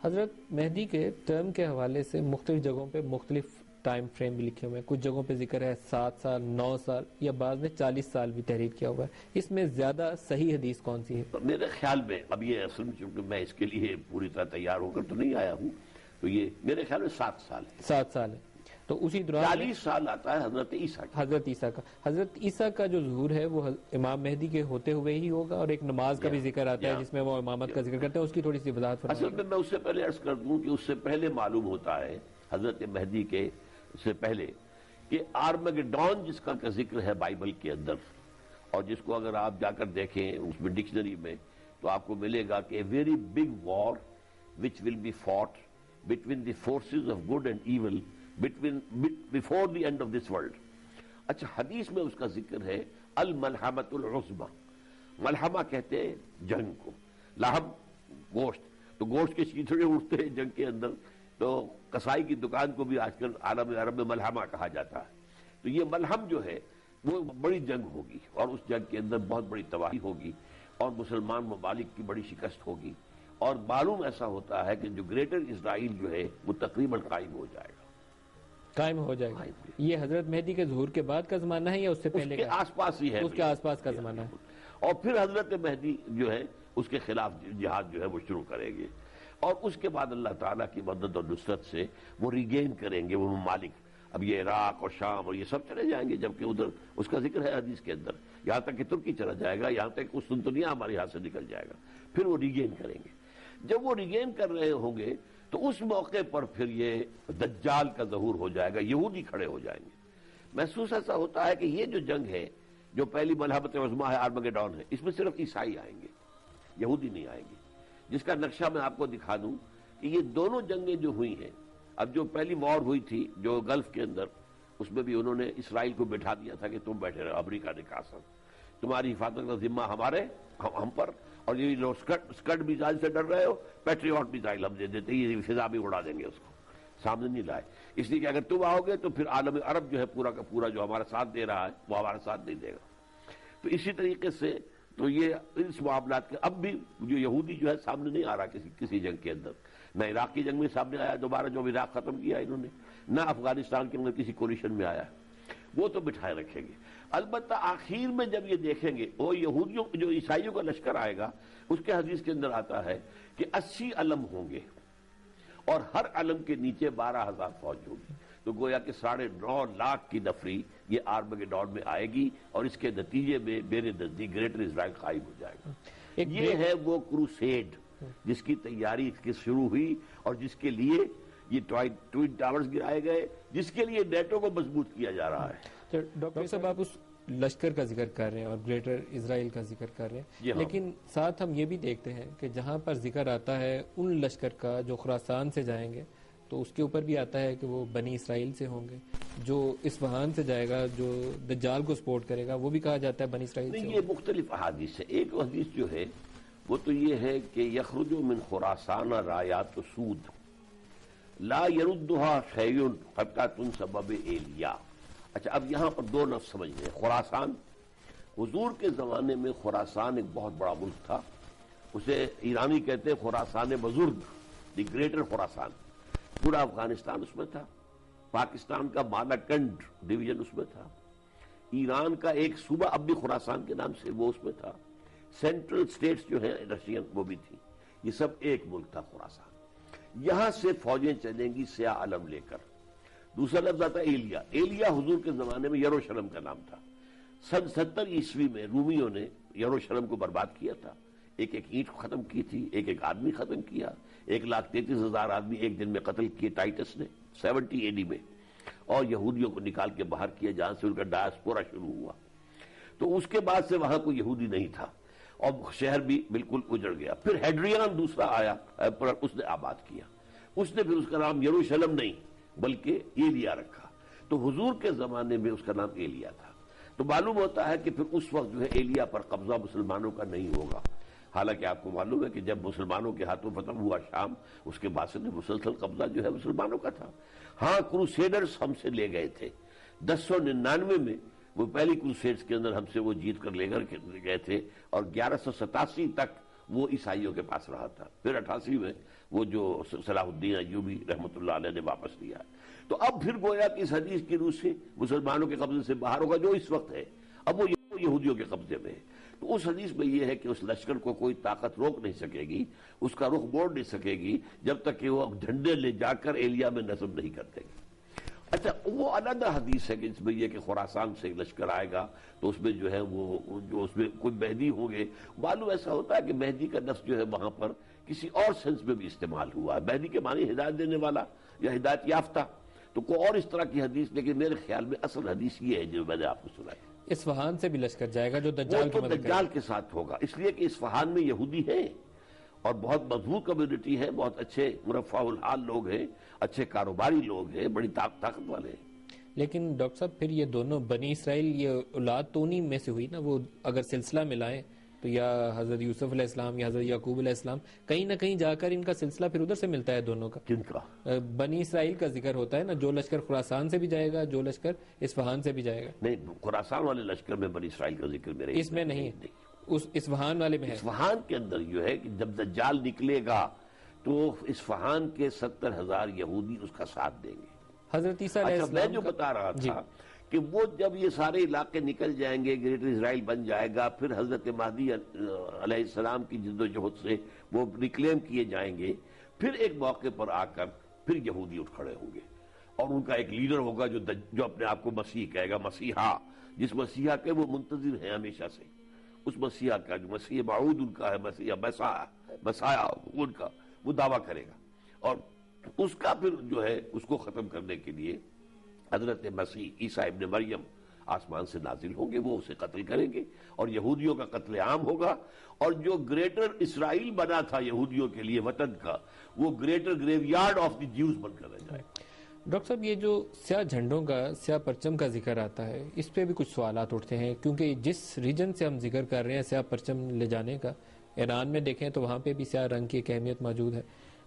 حضرت مہدی کے ٹرم کے حوالے سے مختلف جگہوں پہ مختلف ٹائم فریم بھی لکھے ہوئے ہیں. کچھ جگہوں پہ ذکر ہے 7 سال 9 سال یا بعض نے 40 سال بھی تحریر کیا ہوا ہے. اس میں زیادہ صحیح حدیث کون سی ہے؟ میرے خیال میں اب یہ اصل میں چونکہ میں اس کے لیے پوری طرح تیار ہو کر تو نہیں آیا ہوں، تو یہ میرے خیال میں 7 سال ہے. 7 سال ہے. تو اسی دوران 40 سال آتا ہے حضرت عیسیٰ کا. حضرت عیسیٰ کا جو ظہور ہے وہ امام مہدی کے ہوتے ہوئے ہی ہوگا، اور ایک نماز کا بھی ذکر آتا ہے جس میں وہ امامت کا ذکر کرتے ہیں. اس کی تھوڑی سی وضاحت فرمائیں. اصل میں اس سے پہلے عرض کر دوں کہ اس سے پہلے معلوم ہوتا ہے حضرت مہدی کے سے پہلے کہ آرمگڈون جس کا ذکر ہے بائبل کے اندر، اور جس کو اگر آپ جا کر دیکھیں اس میں ڈکشنری میں تو آپ کو ملے گا کہ very big war which will be fought between the forces of good and evil before the end of this world. اچھا، حدیث میں اس کا ذکر ہے الملحمۃ العظمی. ملحمہ کہتے ہیں جنگ کو، لحم گوشت، تو گوشت کے چیتڑے اٹھتے ہیں جنگ کے اندر، تو کسائی کی دکان کو بھی آج کل عالم عرب میں ملحمہ کہا جاتا ہے. تو یہ ملحم جو ہے وہ بڑی جنگ ہوگی، اور اس جنگ کے اندر بہت بڑی تباہی ہوگی، اور مسلمان ممالک کی بڑی شکست ہوگی، اور معلوم ایسا ہوتا ہے کہ جو گریٹر اسرائیل جو ہے وہ تقریباً قائم ہو جائے گا. یہ حضرت مہدی کے ظہور کے بعد کا زمانہ ہے یا اس سے پہلے اس کے آس پاس ہی ہے؟ اس کے آس پاس کا زمانہ ہے. اور پھر حضرت مہدی جو ہے اس کے خلاف جہاد جو ہے وہ شروع کریں گے، اور اس کے بعد اللہ تعالیٰ کی مدد اور نصرت سے وہ ریگین کریں گے وہ ممالک. اب یہ عراق اور شام اور یہ سب چلے جائیں گے، جبکہ ادھر اس کا ذکر ہے حدیث کے اندر، یہاں تک کہ ترکی چلا جائے گا، یہاں تک قسطنطنیہ ہمارے ہاتھ سے نکل جائے گا. پھر وہ ریگین کریں گے. جب وہ ریگین کر رہے ہوں گے تو اس موقع پر پھر یہ دجال کا ظہور ہو جائے گا، یہودی کھڑے ہو جائیں گے. محسوس ایسا ہوتا ہے کہ یہ جو جنگ ہے، جو پہلی ملحمت عظمیٰ ہے، آرمگڈون ہے، اس میں صرف عیسائی آئیں گے، یہودی نہیں آئیں گے. جس کا نقشہ میں آپ کو دکھا دوں کہ یہ دونوں جنگیں جو ہوئی ہیں، اب جو پہلی وار ہوئی تھی جو گلف کے اندر، اس میں بھی انہوں نے اسرائیل کو بٹھا دیا تھا کہ تم بیٹھے رہو، امریکہ نے کہا سر تمہاری حفاظت کا ذمہ ہم پر، اور یہ لوگ اسکڈ میزائل سے ڈر رہے ہو، پیٹریوٹ میزائل ہم دے دیتے، یہ فضا بھی اڑا دیں گے، اس کو سامنے نہیں لائے. اس لیے کہ اگر تم آؤ گے تو پھر عالم عرب جو ہے پورا کا پورا جو ہمارا ساتھ دے رہا ہے وہ ہمارا ساتھ نہیں دے گا. تو اسی طریقے سے تو یہ اس معاملات کے اب بھی جو یہودی جو ہے سامنے نہیں آ رہا کسی جنگ کے اندر. نہ عراق کی جنگ میں سامنے آیا دوبارہ، جو عراق ختم کیا انہوں نے، نہ افغانستان کے اندر کسی کولیشن میں آیا، وہ تو بٹھائے رکھیں گے. البتہ آخر میں جب یہ دیکھیں گے وہ یہودیوں جو عیسائیوں کا لشکر آئے گا، اس کے حدیث کے اندر آتا ہے کہ 80 علم ہوں گے، اور ہر علم کے نیچے 12,000 فوج ہوگی. تو گویا کہ 9.5 لاکھ کی نفری یہ آرمگڈون میں آئے گی، اور اس کے نتیجے میں میرے نزدیک گریٹر اسرائیل قائم ہو جائے گا. یہ ہے وہ کروسیڈ جس کی تیاری اس کی شروع ہوئی، اور جس کے لیے یہ ٹوئن ٹاورز گرائے گئے، جس کے لیے نیٹو کو مضبوط کیا جا رہا ہے. ڈاکٹر صاحب، آپ اس لشکر کا ذکر کر رہے ہیں اور گریٹر اسرائیل کا ذکر کر رہے ہیں، لیکن ساتھ ہم یہ بھی دیکھتے ہیں کہ جہاں پر ذکر آتا ہے ان لشکر کا جو خراسان سے جائیں گے، تو اس کے اوپر بھی آتا ہے کہ وہ بنی اسرائیل سے ہوں گے. جو اصفہان سے جائے گا، جو دجال کو سپورٹ کرے گا، وہ بھی کہا جاتا ہے بنی اسرائیل سے. یہ مختلف احادیث ہے. ایک حدیث جو ہے وہ تو یہ ہے کہ یخرج من خراسان رایات سود لا یردها شیء حتی تنصب بایلیا. اچھا، اب یہاں پر دو لفظ سمجھ لیں. خراسان، حضور کے زمانے میں خراسان ایک بہت بڑا ملک تھا، اسے ایرانی کہتے ہیں خراسان بزرگ، دی گریٹر خراسان. پورا افغانستان اس میں تھا، پاکستان کا مالاکنڈ ڈویژن اس میں تھا، ایران کا ایک صوبہ اب بھی خراسان کے نام سے وہ اس میں تھا، سینٹرل سٹیٹس جو ہیں رشین وہ بھی تھی. یہ سب ایک ملک تھا خراسان. یہاں سے فوجیں چلیں گی سیاہ علم لے کر. دوسرا لفظ آتا ہے ایلیا. ایلیا حضور کے زمانے میں یروشلم کا نام تھا. سن 70 عیسوی میں رومیوں نے یروشلم کو برباد کیا تھا. ایک اینٹ ختم کی تھی، ایک آدمی ختم کیا. 1,33,000 آدمی ایک دن میں قتل کیے ٹائٹس نے 70 AD میں، اور یہودیوں کو نکال کے باہر کیا جہاں سے ان کا ڈائسپورا شروع ہوا. تو اس کے بعد سے وہاں کوئی یہودی نہیں تھا، اور شہر بھی بالکل اجڑ گیا. پھر ہیڈریان دوسرا آیا، اس نے آباد کیا. اس نے پھر اس کا نام یروشلم نہیں بلکہ ایلیا رکھا. تو حضور کے زمانے میں اس کا نام ایلیا تھا. تو معلوم ہوتا ہے کہ پھر اس وقت جو ہے ایلیا پر قبضہ مسلمانوں کا نہیں ہوگا. حالانکہ آپ کو معلوم ہے کہ جب مسلمانوں کے ہاتھوں ختم ہوا شام، اس کے بعد سے مسلسل قبضہ جو ہے مسلمانوں کا تھا. ہاں، کروسیڈرز ہم سے لے گئے تھے 1099 میں، وہ پہلی کروسیڈز کے اندر ہم سے وہ جیت کر لے کر گئے تھے، اور 1187 تک وہ عیسائیوں کے پاس رہا تھا. پھر 88 میں وہ جو صلاح الدین ایوبی رحمۃ اللہ علیہ نے واپس لیا. تو اب پھر گویا کہ اس حدیث کی روح سے مسلمانوں کے قبضے سے باہر ہوگا جو اس وقت ہے, اب وہ یہودیوں کے قبضے میں ہے. تو اس حدیث میں یہ ہے کہ اس لشکر کو کوئی طاقت روک نہیں سکے گی, اس کا رخ موڑ نہیں سکے گی جب تک کہ وہ جھنڈے لے جا کر ایلیا میں نصب نہیں کر دے گی. اچھا, وہ علیحدہ حدیث ہے کہ اس میں یہ کہ خراسان سے لشکر آئے گا تو اس میں جو ہے وہ جو اس میں کوئی مہدی ہوں گے. معلوم ایسا ہوتا ہے کہ مہدی کا لفظ جو ہے وہاں پر کسی اور سینس میں بھی استعمال ہوا ہے. مہدی کے معنی ہدایت دینے والا یا ہدایت یافتہ, تو کوئی اور اس طرح کی حدیث, لیکن میرے خیال میں اصل حدیث یہ ہے جو میں نے آپ کو سنائی. اصفہان سے بھی لشکر جائے گا جو دجال کی مدد کرے گا. دجال کے ساتھ ہوگا, اس لیے کہ اصفہان میں یہودی ہیں اور بہت مضبوط کمیونٹی ہے, بہت اچھے مرفع الحال لوگ ہیں, اچھے کاروباری لوگ ہیں, بڑی طاقت والے ہیں. لیکن ڈاکٹر صاحب پھر یہ دونوں بنی اسرائیل یہ اولاد تو انہی میں سے ہوئی نا, وہ اگر سلسلہ ملائیں تو یا حضرت یوسف علیہ السلام یا حضرت یعقوب علیہ السلام, کہیں نہ کہیں جا کر ان کا سلسلہ پھر ادھر سے ملتا ہے دونوں کا. کن کا؟ بنی اسرائیل کا ذکر ہوتا ہے نا, جو لشکر خراسان سے بھی جائے گا, جو لشکر اصفہان سے بھی جائے گا. نہیں, خراسان والے لشکر میں بنی اسرائیل کا ذکر میرے اس میں نہیں ہے, اس اصفہان والے میں ہے. اصفہان کے اندر جو ہے کہ جب دجال نکلے گا تو اصفہان کے 70,000 یہودی اس کا ساتھ دیں گے. حضرت عیسیٰ علیہ السلام میں جو بتا رہا تھا کہ وہ جب یہ سارے علاقے نکل جائیں گے, گریٹر اسرائیل بن جائے گا, پھر حضرت مہدی علیہ السلام کی جد و جہد سے وہ ریکلیم کیے جائیں گے, پھر ایک موقع پر آ کر پھر یہودی اٹھ کھڑے ہوں گے اور ان کا ایک لیڈر ہوگا جو اپنے آپ کو مسیح کہے گا, مسیحا, جس مسیحا کے وہ منتظر ہیں ہمیشہ سے, اس مسیحا کا جو مسیح موعود ان کا ہے, مسیح مسایا ان کا, وہ دعویٰ کرے گا. اور اس کا پھر جو ہے اس کو ختم کرنے کے لیے حضرت مسیح عیسیٰ ابن مریم آسمان سے نازل ہوں گے, وہ اسے قتل کریں گے اور یہودیوں کا قتل عام ہوگا. اور جو گریٹر اسرائیل بنا تھا یہودیوں کے لیے وطن کا, وہ greater graveyard of the Jews بن کر رہ جائے. ڈاکٹر صاحب یہ جو سیاہ جھنڈوں کا, سیاہ پرچم کا ذکر آتا ہے, اس پہ بھی کچھ سوالات اٹھتے ہیں, کیونکہ جس ریجن سے ہم ذکر کر رہے ہیں سیاہ پرچم لے جانے کا, ایران میں دیکھیں تو وہاں پہ بھی سیاہ رنگ کی ایک اہمیت موجود ہے,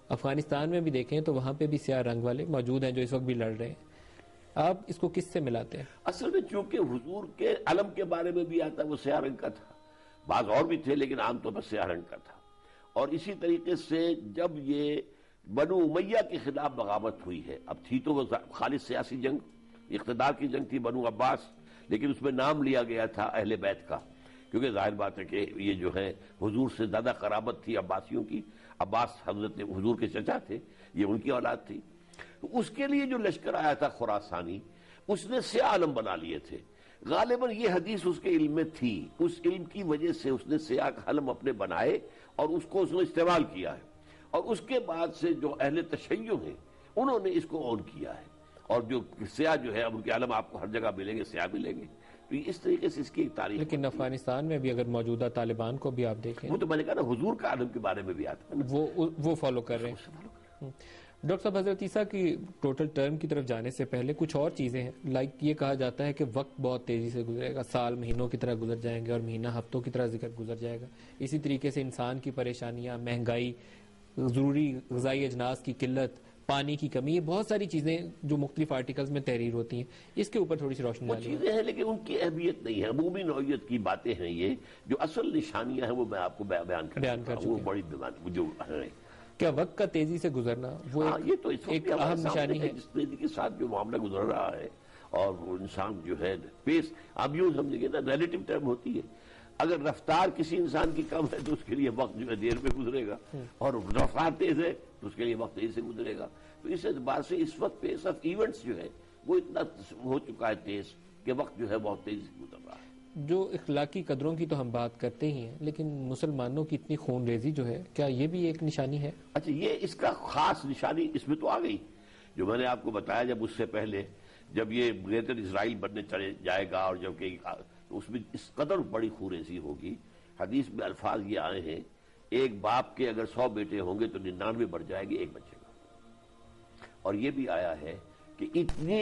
افغانستان میں بھی دیکھیں تو وہاں پہ بھی سیاہ رنگ والے موجود ہیں جو اس وقت بھی لڑ رہے ہیں. آپ اس کو کس سے ملاتے ہیں؟ اصل میں چونکہ حضور کے علم کے بارے میں بھی آتا ہے, وہ سیاہ رنگ کا تھا, بعض اور بھی تھے لیکن عام طور پر سیاہ رنگ کا تھا. اور اسی طریقے سے جب یہ بنو امیہ کے خلاف بغاوت ہوئی ہے, اب تھی تو وہ خالص سیاسی جنگ, اقتدار کی جنگ تھی, بنو عباس, لیکن اس میں نام لیا گیا تھا اہل بیت کا, کیونکہ ظاہر بات ہے کہ یہ جو ہے حضور سے زیادہ قرابت تھی عباسیوں کی. عباس حضرت حضور کے چچا تھے, یہ ان کی اولاد تھی. اس کے لیے جو لشکر آیا تھا خراسانی, اس نے سیاہ علم بنا لیے تھے. غالباً یہ حدیث اس کے علم میں تھی, اس علم کی وجہ سے اس نے سیاہ علم اپنے بنائے اور اس کو اس نے استعمال کیا ہے. اور اس کے بعد سے جو اہل تشیع ہیں انہوں نے اس کو اون کیا ہے, اور جو سیاہ جو ہے اب ان کے علم آپ کو ہر جگہ ملیں گے, سیاہ ملیں گے. تو اس طریقے سے اس کی ایک تاریخ. لیکن افغانستان میں بھی اگر موجودہ طالبان کو بھی آپ دیکھیں, وہ تو میں نے کہا نا حضور کا علم کے بارے میں بھی آتا ہے, وہ فالو کر رہے ہیں. ڈاکٹر صاحب حضرت عیسیٰ کی ٹوٹل ٹرم کی طرف جانے سے پہلے کچھ اور چیزیں ہیں, لائک یہ کہا جاتا ہے کہ وقت بہت تیزی سے گزرے گا, سال مہینوں کی طرح گزر جائیں گے اور مہینہ ہفتوں کی طرح گزر جائے گا. اسی طریقے سے انسان کی پریشانیاں, مہنگائی, ضروری غذائی اجناس کی قلت, پانی کی کمی, یہ بہت ساری چیزیں جو مختلف آرٹیکلز میں تحریر ہوتی ہیں, اس کے اوپر تھوڑی سی روشنی ڈالیے. وہ چیزیں ہیں لیکن ان کی اہمیت نہیں ہے, عمومی نوعیت کی باتیں ہیں. یہ جو اصل نشانیاں ہیں وہ میں آپ کو بیان کر چکا ہوں, وہ بڑی جو ہے. کیا وقت کا تیزی سے گزرنا وہ یہ تو ایک اہم نشانی ہے جس تیزی کے ساتھ جو معاملہ گزر رہا ہے, اور وہ انسان جو ہے پیس, اب یوں سمجھیں گے نا, ریلیٹو ٹرم ہوتی ہے. اگر رفتار کسی انسان کی کم ہے تو اس کے لیے وقت جو ہے دیر میں گزرے گا, اور رفتار تیز ہے تو اس کے لیے وقت تیز سے گزرے گا. تو اس اعتبار سے اس وقت پیس آف ایونٹس جو ہے وہ اتنا ہو چکا ہے تیز کہ وقت جو ہے بہت تیزی سے گزر رہا ہے. جو اخلاقی قدروں کی تو ہم بات کرتے ہی ہیں, لیکن مسلمانوں کی اتنی خون ریزی جو ہے, کیا یہ بھی ایک نشانی ہے؟ اچھا, یہ اس کا خاص نشانی اس میں تو آ گئی جو میں نے آپ کو بتایا. جب اس سے پہلے جب یہ گریٹر اسرائیل بننے چلے جائے گا, اور جب کہ اس میں اس قدر بڑی خون ریزی ہوگی. حدیث میں الفاظ یہ آئے ہیں, ایک باپ کے اگر 100 بیٹے ہوں گے تو 99 بڑھ جائے گی, ایک بچے گا. اور یہ بھی آیا ہے کہ اتنی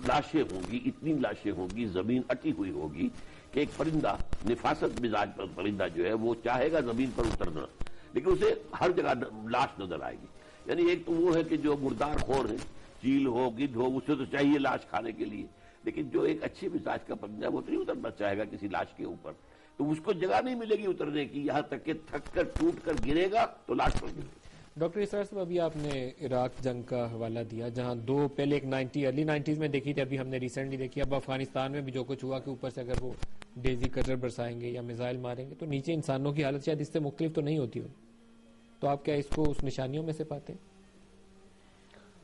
لاشیں ہوں گی, زمین اٹی ہوئی ہوگی کہ ایک پرندہ, نفاست مزاج پر پرندہ جو ہے وہ چاہے گا زمین پر اترنا, لیکن اسے ہر جگہ لاش نظر آئے گی. یعنی ایک تو وہ ہے کہ جو مردار خور ہے, چیل ہو, گدھ ہو, اسے تو چاہیے لاش کھانے کے لیے, لیکن جو ایک اچھے مزاج کا پرندہ وہ تو نہیں اترنا چاہے گا کسی لاش کے اوپر, تو اس کو جگہ نہیں ملے گی اترنے کی, یہاں تک کہ تھک کر ٹوٹ کر گرے گا تو لاش پر گرے گا. ڈاکٹر اسرار صاحب ابھی آپ نے عراق جنگ کا حوالہ دیا جہاں دو پہلے ایک ارلی 90s میں دیکھی تھی, ابھی ہم نے ریسنٹلی دیکھی, اب افغانستان میں بھی جو کچھ ہوا کہ اوپر سے اگر وہ ڈیزی کٹر برسائیں گے یا میزائل ماریں گے تو نیچے انسانوں کی حالت شاید اس سے مختلف تو نہیں ہوتی ہو, تو آپ کیا اس کو اس نشانیوں میں سے پاتے ہیں؟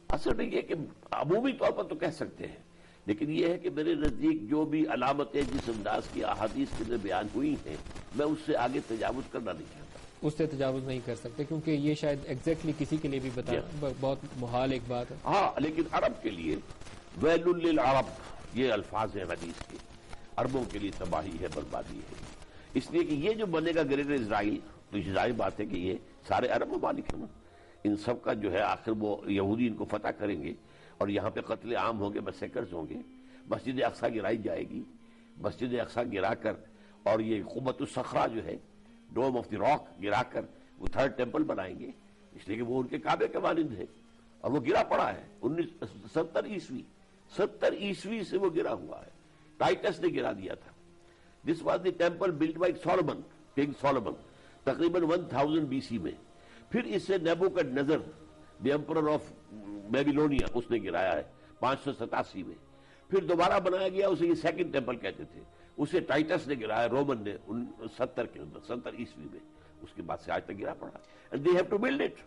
اصل میں یہ کہ عمومی طور پر تو کہہ سکتے ہیں, لیکن یہ ہے کہ میرے نزدیک جو بھی علامتیں جس انداز کی احادیث کے اندر بیان ہوئی ہیں میں اس سے آگے تجاوز کرنا نہیں چاہتا. اس سے تجاوز نہیں کر سکتے کیونکہ یہ شاید ایگزیکٹلی کسی کے لیے بھی بتانا بہت محال ایک بات ہے. ہاں, لیکن عرب کے لیے ویل للعرب یہ الفاظ ہیں حدیث کے, عربوں کے لیے تباہی ہے, بربادی ہے. اس لیے کہ یہ جو بنے گا گریٹر اسرائیل, تو ظاہر بات ہے کہ یہ سارے عرب ممالک ہیں, ان سب کا جو ہے آخر وہ یہودی ان کو فتح کریں گے اور یہاں پہ قتل عام ہوں گے, میسیکرز ہوں گے, مسجد اقصیٰ گرائی جائے گی, مسجد اقصیٰ گرا کر اور یہ قبۃ الصخرہ جو ہے ڈوم آف دی راک گرا کر وہ تھرڈ ٹیمپل بنائیں گے, اس لیے کہ وہ ان کے کعبے کے مانند ہے اور وہ گرا پڑا ہے 70 عیسوی سے وہ گرا ہوا ہے, ٹائٹس نے گرا دیا تھا. This was the temple build by Solomon, King Solomon, تقریباً 1000 BC میں. پھر اس سے Nebuchadnezzar the emperor of Babylonia اس نے گرایا ہے 587 میں. پھر دوبارہ بنایا گیا, اسے یہ سیکنڈ ٹیمپل کہتے تھے, اسے ٹائٹس نے گرایا, رومن نے 70 کے اندر 70 عیسوی میں, اس کے بعد سے آج تک گرا پڑا. And they have to build it.